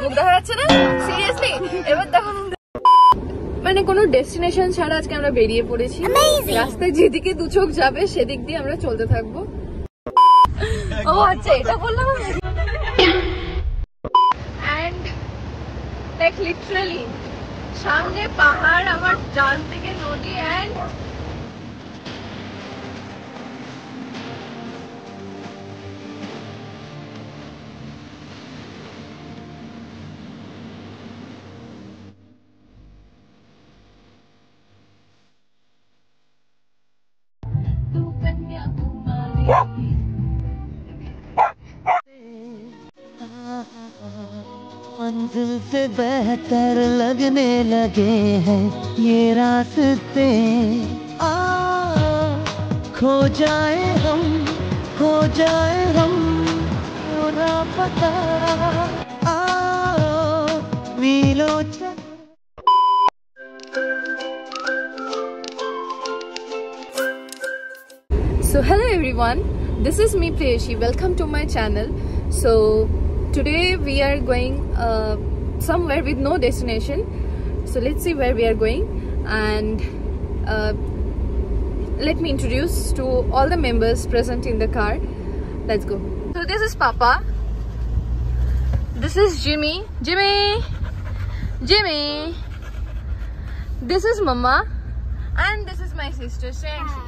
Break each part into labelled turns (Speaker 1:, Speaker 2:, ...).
Speaker 1: মুখ দেখা যাচ্ছে না সিরিয়াসলি এবার দেখো মানে কোনো ডেস্টিনেশন ছাড়া আজকে আমরা বেরিয়ে পড়েছি রাস্তায় যেদিকে দু চোখ যাবে সেদিক দিয়ে আমরা চলতে থাকবো ও আচ্ছা এটা বললাম এন্ড লাইক লিটারালি সামনে পাহাড় আমার ডান দিকে নদী এন্ড
Speaker 2: मंजिल से बेहतर लगने लगे हैं ये रास्ते खो जाए हम पूरा पता मीलों
Speaker 1: So hello everyone, this is me Preyashi. Welcome to my channel. So today we are going somewhere with no destination. So let's see where we are going and let me introduce to all the members present in the car. Let's go. So this is Papa. This is Jimmy. This is Mama and this is my sister Sandy.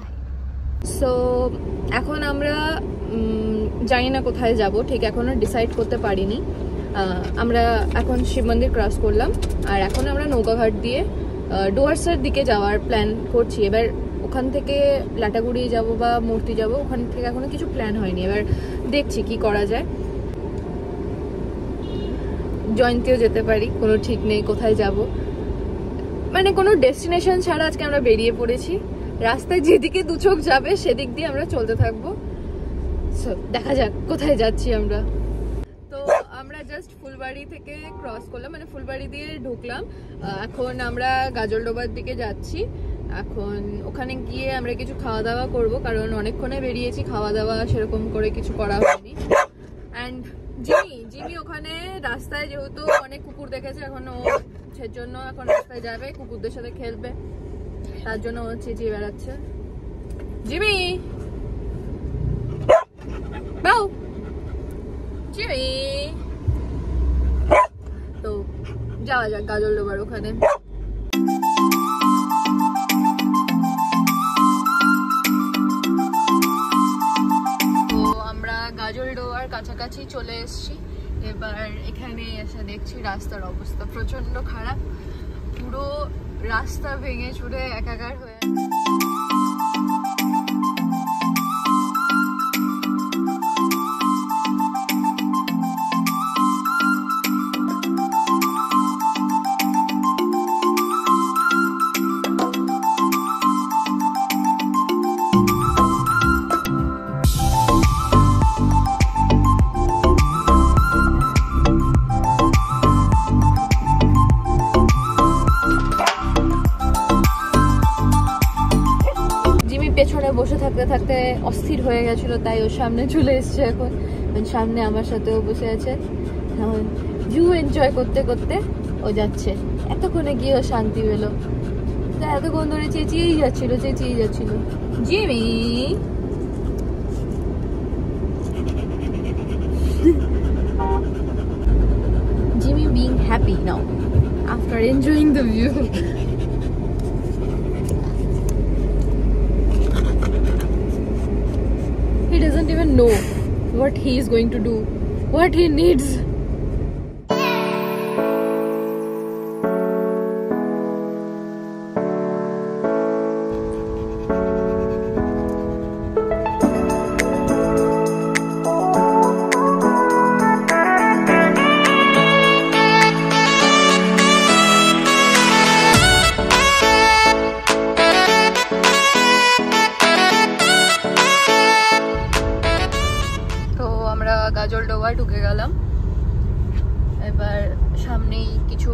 Speaker 1: So এখন আমরা জানি না কোথায় যাব ঠিক এখনো decide করতে পারিনি আমরা এখন শিব মন্দির ক্রস করলাম আর এখন আমরা নৌকাঘাট দিয়ে ডুয়ার্সের দিকে যাওয়ার প্ল্যান করছি এবার ওখান থেকে লাটাগুড়ি যাব বা মূর্তি যাব ওখান থেকে এখনো কিছু প্ল্যান হয়নি এবার দেখছি কি করা যায় জয়ন্তীও যেতে পারি কোনো ঠিক নেই কোথায় যাব মানে কোনো ডেস্টিনেশন ছাড়া আজকে আমরা বেরিয়ে পড়েছি রাস্তায় যেদিকে দু চোখ যাবে সেদিক দিয়ে আমরা চলতে থাকবো সো দেখা যাক কোথায় যাচ্ছি আমরা তো আমরা জাস্ট ফুলবাড়ি থেকে ক্রস করলাম মানে ফুলবাড়ি দিয়ে ঢুকলাম এখন আমরা গাজলডোবার দিকে যাচ্ছি এখন ওখানে গিয়ে আমরা কিছু খাওয়া দাওয়া করব কারণ অনেকক্ষণে বেরিয়েছি খাওয়া দাওয়া সেরকম করে কিছু করা হয়নি অ্যান্ড জিমি ওখানে রাস্তায় যেহেতু অনেক কুকুর দেখেছে এখন ও সেজন্য এখন রাস্তায় যাবে কুকুরদের সাথে খেলবে তার জন্য ও চেঁচিয়ে বেড়াচ্ছে জিমি বাউ জিমি তো যাওয়া যাক গাজলডোবার ওখানে তো আমরা গাজলডোবার কাছাকাছি চলে এসেছি এবার এখানে এসে দেখছি রাস্তার অবস্থা প্রচন্ড খারাপ পুরো রাস্তা ভেঙে চুরে একাকার হয়ে পেছনে বসে থাকতে থাকতে অস্থির হয়ে গেছিল তাই ও সামনে চলে এসছে এখন সামনে আমার সাথেও বসে আছে এখন ভিউ এনজয় করতে করতে ও যাচ্ছে এতক্ষণে গিয়ে ও শান্তি পেলো এতক্ষণ ধরে চেঁচিয়েই যাচ্ছিল Jimmy Jimmy being happy now after enjoying the view He doesn't even know what he is going to do, what he needs. Gajoldoba ঢুকে গেলাম এবার সামনেই কিছু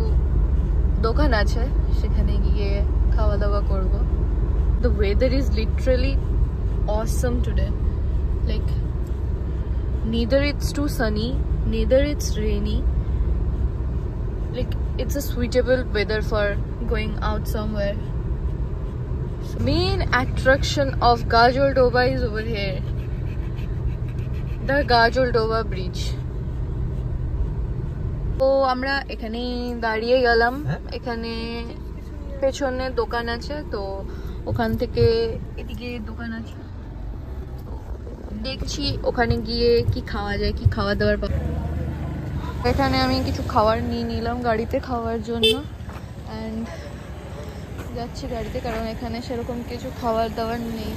Speaker 1: দোকান আছে সেখানে গিয়ে খাওয়া দাওয়া করব The weather is literally awesome today like neither it's too sunny neither it's rainy like it's a suitable weather for going out somewhere. So main attraction of Gajoldova is over here, the Gajoldova bridge. তো আমরা এখানে দাঁড়িয়ে গেলাম, এখানে পেছনে দোকান আছে, তো ওখান থেকে এদিকে দোকান আছে, দেখছি ওখানে গিয়ে কি খাওয়া যায়, কি খাওয়া দাওয়ার পাবো। এখানে আমি কিছু খাবার নিয়ে নিলাম গাড়িতে খাওয়ার জন্য, অ্যান্ড যাচ্ছি গাড়িতে, কারণ এখানে সেরকম কিছু খাবার দাবার নেই।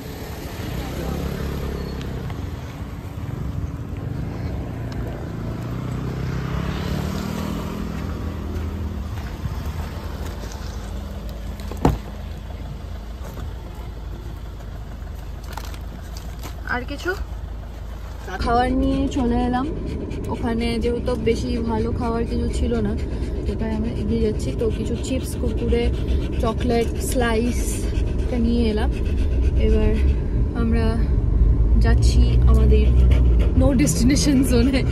Speaker 1: আর কিছু খাবার নিয়ে চলে এলাম, ওখানে যেহেতু বেশি ভালো খাবার কিছু ছিল না, সেটাই আমরা এগিয়ে যাচ্ছি। তো কিছু চিপস, কুরকুরে, চকলেট, স্লাইস এটা নিয়ে এলাম। এবার আমরা যাচ্ছি আমাদের নো ডেস্টিনেশন জোনে,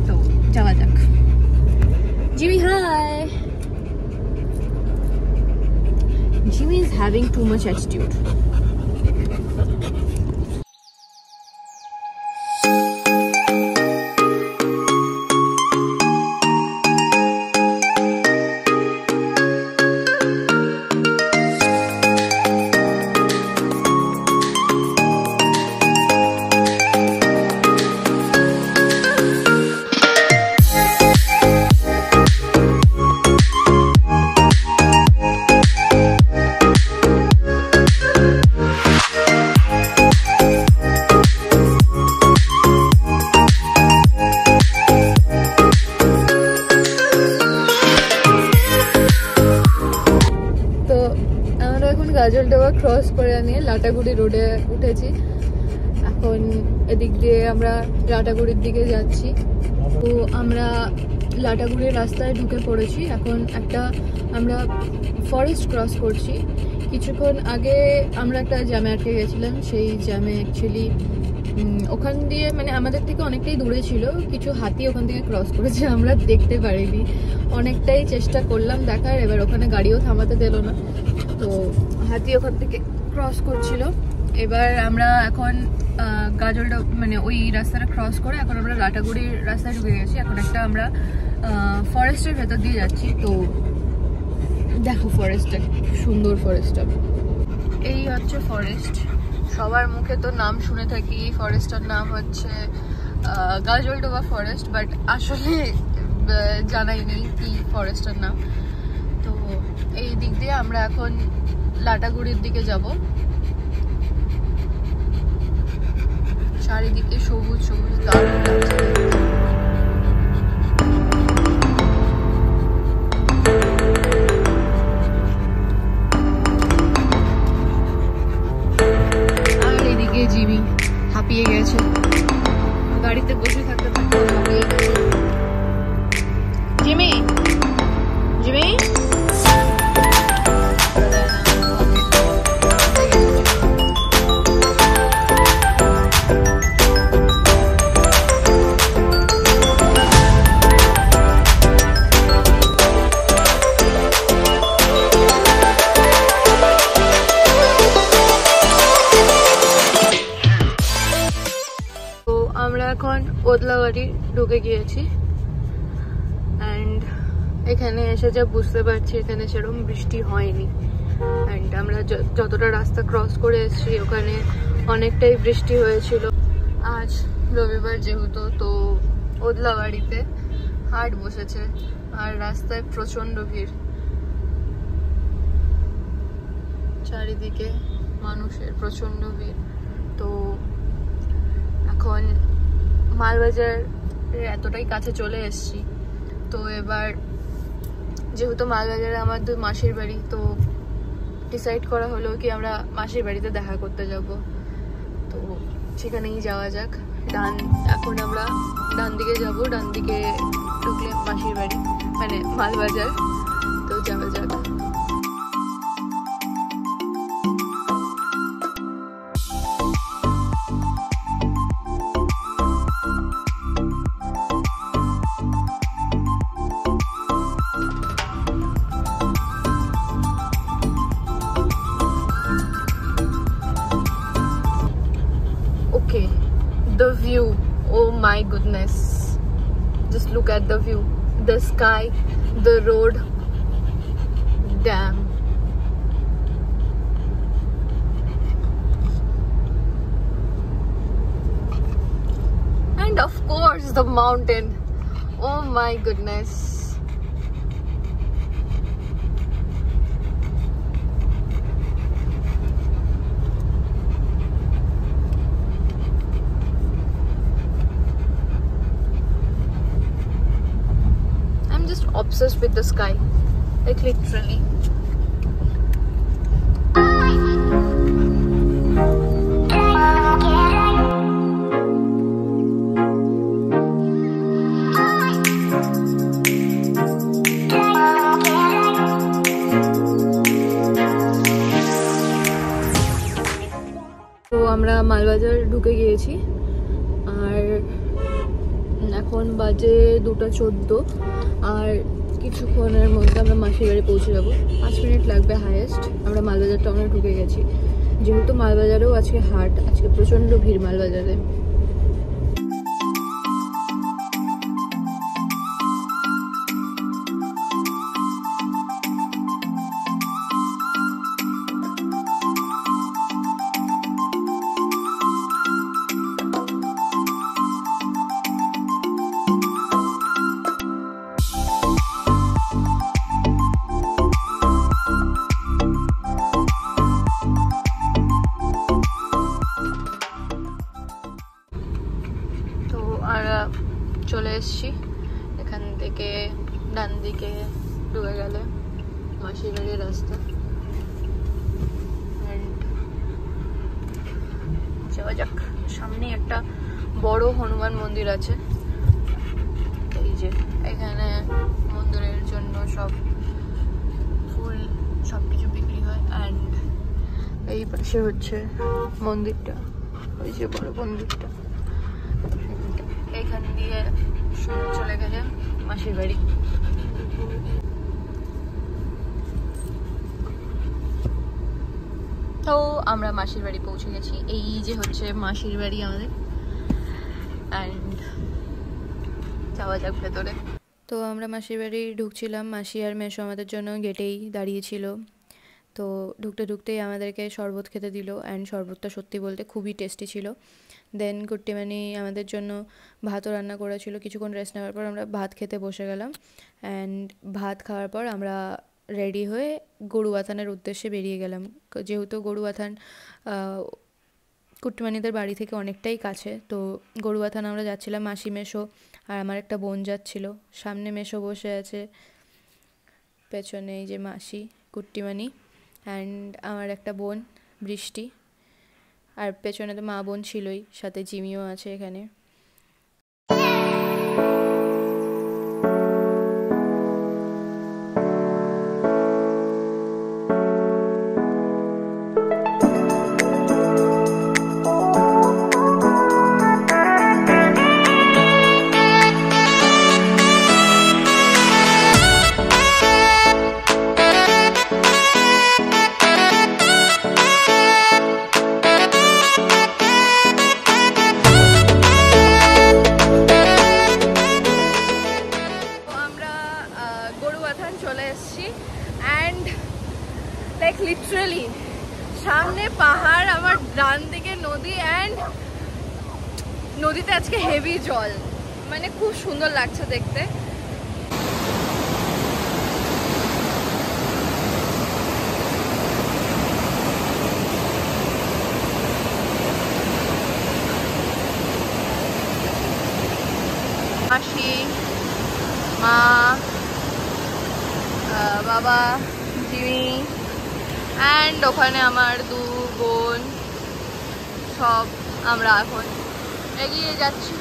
Speaker 1: তো যাওয়া যাক। Jimmy, hi. Jimmy is having too much attitude. Gajoldoba cross করে নিয়ে লাটাগুড়ি রোডে উঠেছি। এখন এদিক দিয়ে আমরা লাটাগুড়ির দিকে যাচ্ছি। তো আমরা লাটাগুড়ির রাস্তায় ঢুকে পড়েছি। এখন একটা আমরা ফরেস্ট ক্রস করছি। কিছুক্ষণ আগে আমরা একটা জ্যামে আটকে গেছিলাম, সেই জ্যামে অ্যাকচুয়ালি ওখান দিয়ে মানে আমাদের থেকে অনেকটাই দূরে ছিল, কিছু হাতি ওখান থেকে ক্রস করেছে, আমরা দেখতে পারিনি। অনেকটাই চেষ্টা করলাম দেখার, এবার ওখানে গাড়িও থামাতে দিল না, তো হাতি ওখান থেকে ক্রস করছিল। এবার আমরা এখন গাজলটা মানে ওই রাস্তাটা ক্রস করে এখন আমরা লাটাগুড়ির রাস্তায় ঢুকে গেছি। এখন একটা আমরা ফরেস্টের ভেতর দিয়ে যাচ্ছি। তো দেখো ফরেস্টটা, সুন্দর ফরেস্টটা। এই হচ্ছে ফরেস্ট, সবার মুখে তো নাম শুনে থাকি, ফরেস্টটার নাম হচ্ছে গাজলডোবা ফরেস্ট, বাট আসলে জানাই নেই কি ফরেস্টটার নাম। তো এই দিক দিয়ে আমরা এখন লাটাগুড়ির দিকে যাব। চারিদিকে সবুজ সবুজ, দারুণ লাগছে। আর এদিকে জিমি হাঁপিয়ে গেছে, গাড়িতে বসে থাকতে থাকতে হাঁপিয়ে গেছে। জিমি, জিমি আমরা এখন ওদলাবাড়ি ঢুকে গিয়েছি। অ্যান্ড এখানে এসে যা বুঝতে পারছি এখানে সেরকম বৃষ্টি হয়নি। অ্যান্ড আমরা যতটা রাস্তা ক্রস করে এসেছি ওখানে অনেকটাই বৃষ্টি হয়েছিল। আজ রবিবার যেহেতু, তো ওদলাবাড়িতে হাট বসেছে আর রাস্তায় প্রচণ্ড ভিড়, চারিদিকে মানুষের প্রচণ্ড ভিড়। তো এখন মালবাজার এতটাই কাছে চলে এসেছি, তো এবার যেহেতু মালবাজারে আমার দুই মাসির বাড়ি, তো ডিসাইড করা হলো কি আমরা মাসির বাড়িতে দেখা করতে যাব। তো সেখানেই যাওয়া যাক। এখন আমরা ডান দিকে যাব, ডান দিকে ঢুকলে মাসির বাড়ি মানে মালবাজার, তো যাওয়া যাক। goodness. Just look at the view, the sky, the road. Damn. And of course the mountain. Oh my goodness. I'm just obsessed with the sky, like literally. আমরা মালবাজার ঢুকে গিয়েছি আর এখন বাজে 2:14 আর কিছুক্ষণের মধ্যে আমরা মাসির বাড়ি পৌঁছে যাব। 5 মিনিট লাগবে হাইয়েস্ট। আমরা মালবাজার টাউনে ঢুকে গেছি, যেহেতু মালবাজারেও আজকে হাট, আজকে প্রচণ্ড ভিড় মালবাজারে। চলে এসছি, এখান থেকে ডান দিকে ঢুকে গেলে মাসির বাড়ির রাস্তা। যাওয়া যাক। সামনে একটা বড় হনুমান মন্দির আছে, এই যে এখানে মন্দিরের জন্য সব ফুল সবকিছু বিক্রি হয়। অ্যান্ড এই পাশে হচ্ছে মন্দিরটা, ওই যে বড় মন্দিরটা। এখান দিয়ে চলে গেলে মাসির বাড়ি। তো আমরা মাসির বাড়ি পৌঁছে গেছি। এই যে হচ্ছে মাসির বাড়ি আমাদের। অ্যান্ড যাওয়া যাক ভেতরে। তো আমরা মাসির বাড়ি ঢুকছিলাম, মাসি আর মেসো আমাদের জন্য গেটেই দাঁড়িয়েছিল। তো ঢুকতে ঢুকতেই আমাদেরকে শরবত খেতে দিল। অ্যান্ড শরবতটা সত্যি বলতে খুবই টেস্টি ছিল। দেন কুট্টিমানি আমাদের জন্য ভাতও রান্না করেছিল। কিছুক্ষণ রেস্ট নেওয়ার পর আমরা ভাত খেতে বসে গেলাম। অ্যান্ড ভাত খাওয়ার পর আমরা রেডি হয়ে গরুয়াথানের উদ্দেশ্যে বেরিয়ে গেলাম। যেহেতু গরুয়াথান কুট্টিমানিদের বাড়ি থেকে অনেকটাই কাছে, তো গরুয়াথান আমরা যাচ্ছিলাম। মাসি, মেসো আর আমার একটা বোন যাচ্ছিল। সামনে মেসো বসে আছে, পেছনে এই যে মাসি, কুট্টিমানি অ্যান্ড আমার একটা বোন বৃষ্টি, আর পেছনে তো মা বোন ছিলই, সাথে জিমিও আছে এখানে। লিটারালি সামনে পাহাড়, আমার ডান দিকে নদী, অ্যান্ড নদীতে আজকে হেভি জল, মানে খুব সুন্দর লাগছে দেখতে। মাসি, মা, বাবা, জিমি অ্যান্ড ওখানে আমার 2 বোন, সব আমরা এখন এগিয়ে যাচ্ছি।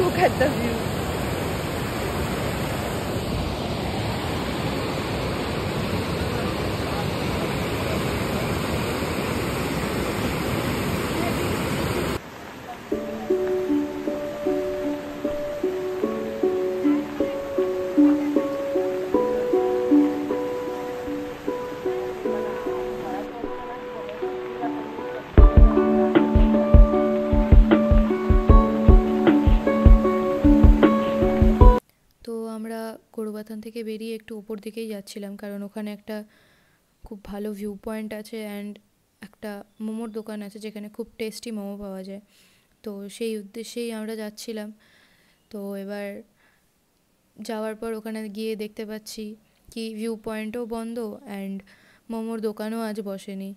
Speaker 1: Look at the view. আমরা গরুবাথান থেকে বেরিয়ে একটু ওপর দিকেই যাচ্ছিলাম, কারণ ওখানে একটা খুব ভালো ভিউ পয়েন্ট আছে অ্যান্ড একটা মোমোর দোকান আছে যেখানে খুব টেস্টি মোমো পাওয়া যায়। তো সেই উদ্দেশ্যেই আমরা যাচ্ছিলাম। তো এবার যাওয়ার পর ওখানে গিয়ে দেখতে পাচ্ছি কি ভিউ পয়েন্টও বন্ধ অ্যান্ড মোমোর দোকানও আজ বসেনি।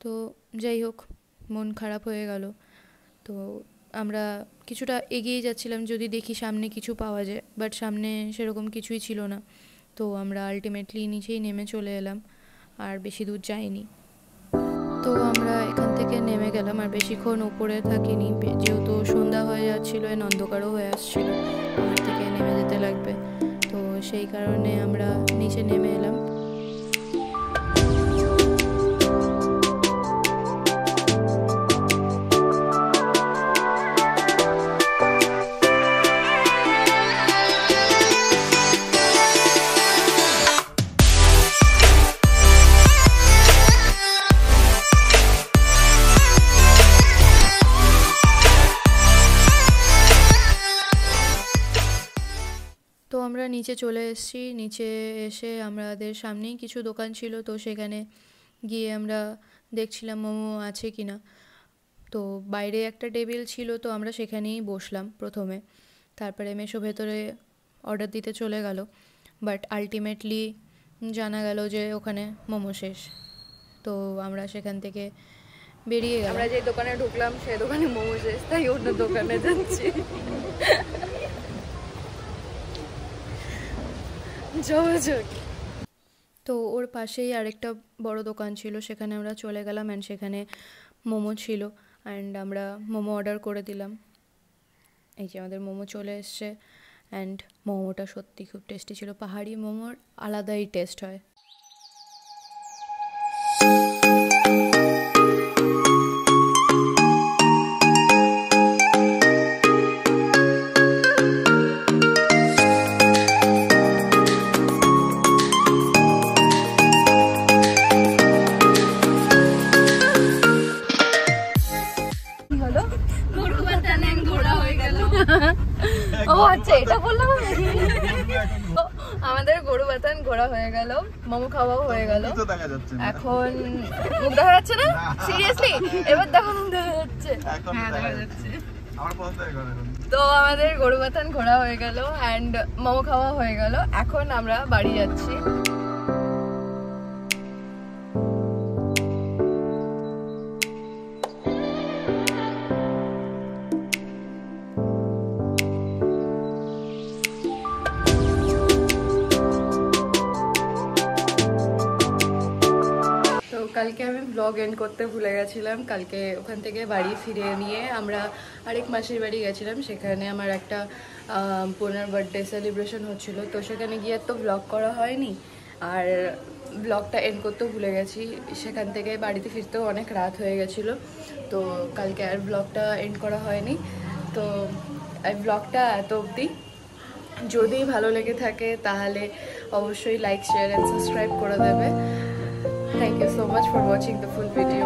Speaker 1: তো যাই হোক, মন খারাপ হয়ে গেল। তো আমরা কিছুটা এগিয়ে যাচ্ছিলাম যদি দেখি সামনে কিছু পাওয়া যায়, বাট সামনে সেরকম কিছুই ছিল না। তো আমরা আলটিমেটলি নিচেই নেমে চলে এলাম, আর বেশি দূর যাইনি। তো আমরা এখান থেকে নেমে গেলাম, আর বেশিক্ষণ উপরে থাকিনি, যেহেতু সন্ধ্যা হয়ে যাচ্ছিলো এন অন্ধকারও হয়ে আসছিলো, পাহাড় থেকে নেমে যেতে লাগবে। তো সেই কারণে আমরা নিচে নেমে এলাম। তো আমরা নিচে চলে এসেছি। নিচে এসে আমাদের সামনেই কিছু দোকান ছিল, তো সেখানে গিয়ে আমরা দেখছিলাম মোমো আছে কি না। তো বাইরে একটা টেবিল ছিল, তো আমরা সেখানেই বসলাম প্রথমে। তারপরে মেশো ভেতরে অর্ডার দিতে চলে গেল, বাট আলটিমেটলি জানা গেল যে ওখানে মোমো শেষ। তো আমরা সেখান থেকে বেরিয়ে গেলাম। আমরা যে দোকানে ঢুকলাম সেই দোকানে মোমো শেষ, তাই অন্য দোকানে যাচ্ছি। তো ওর পাশেই আরেকটা বড় দোকান ছিল, সেখানে আমরা চলে গেলাম অ্যান্ড সেখানে মোমো ছিল অ্যান্ড আমরা মোমো অর্ডার করে দিলাম। এই যে আমাদের মোমো চলে এসছে অ্যান্ড মোমোটা সত্যি খুব টেস্টি ছিল। পাহাড়ি মোমোর আলাদাই টেস্ট হয়। ও আচ্ছা, এটা বললাম। আমাদের গরুবাথান ঘোরা হয়ে গেল, মোমো খাওয়াও হয়ে গেল। এখন মুখ দেখা যাচ্ছে না? সিরিয়াসলি এবার দেখো মুখ দেখা যাচ্ছে। তো আমাদের গরুবাথান ঘোরা হয়ে গেল অ্যান্ড মোমো খাওয়া হয়ে গেল। এখন আমরা বাড়ি যাচ্ছি। কালকে আমি ব্লগ এন্ড করতে ভুলে গেছিলাম। কালকে ওখান থেকে বাড়ি ফিরে নিয়ে আমরা আরেক মাসির বাড়ি গেছিলাম। সেখানে আমার একটা বোনের বার্থডে সেলিব্রেশন হচ্ছিল, তো সেখানে গিয়ে তো ব্লগ করা হয়নি, আর ব্লগটা এন্ড করতেও ভুলে গেছি। সেখান থেকে বাড়িতে ফিরতেও অনেক রাত হয়ে গেছিলো, তো কালকে আর ব্লগটা এন্ড করা হয়নি। তো এই ব্লগটা এত অবধি। যদি ভালো লেগে থাকে তাহলে অবশ্যই লাইক, শেয়ার অ্যান্ড সাবস্ক্রাইব করে দেবে। Thank you so much for watching the full video.